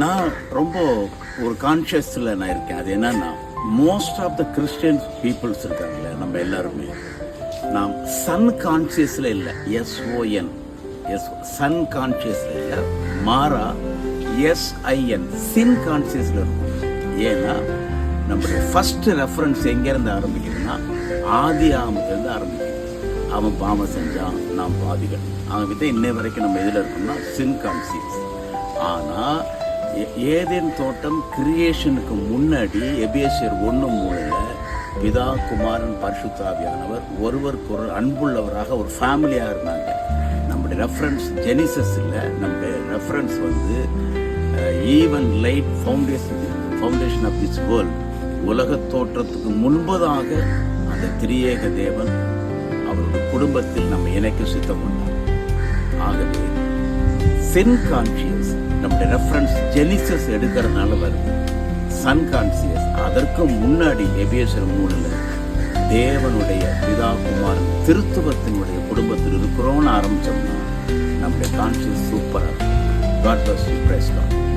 நான் ரொம்ப ஒரு கான்ஷியஸில் நான் இருக்கேன். அது என்னன்னா, most of the Christian peoples இருக்காங்கல்ல, நம்ம எல்லாருமே நாம் சன் கான்சியஸில் இல்லை, SON சன் கான்சியஸில் இல்லை, மாறா SIN சின் கான்சியஸில் இருக்கும். ஏன்னா நம்மளுடைய ஃபர்ஸ்ட் ரெஃபரன்ஸ் எங்கேருந்து ஆரம்பிக்குதுன்னா, ஆதி ஆமத்திலேருந்து ஆரம்பிக்குது. அவன் பாவம் செஞ்சான், நாம் பாதிகள். அவன்கிட்ட இன்னை வரைக்கும் நம்ம எதில் இருக்கோம்னா சின் கான்சியஸ். ஆனால் ஏதேன் தோட்டம் கிரியேஷனுக்கு முன்னாடி எபேசியர் 1:3 பிதா குமாரன் பரிசுத்தாவியானவர் ஒருவருக்கு ஒரு அன்புள்ளவராக ஒரு ஃபேமிலியாக இருந்தாங்க. நம்முடைய ரெஃபரன்ஸ் ஜெனிசஸ் இல்லை, நம்முடைய ரெஃபரன்ஸ் வந்து even light foundation of this world. உலக தோற்றத்துக்கு முன்பதாக அந்த திரியேக தேவன் அவருடைய குடும்பத்தில் நம்ம இணைக்க சித்தம் கொண்டார். ஆகவே சின் கான்சியஸ் நம்முடைய ரெஃபரன்ஸ் ஜெனிசஸ் எடுக்கிறதுனால வருது. சன் கான்சியஸ் அதற்கு முன்னாடி எபேசியர் 3 தேவனுடைய பிதா குமாரன் திருத்துவத்தினுடைய குடும்பத்தில் இருக்கிறோன்னு ஆரம்பிச்சோம்னா நம்முடைய கான்சியஸ் சூப்பராக இருக்கும். God bless you. Praise God.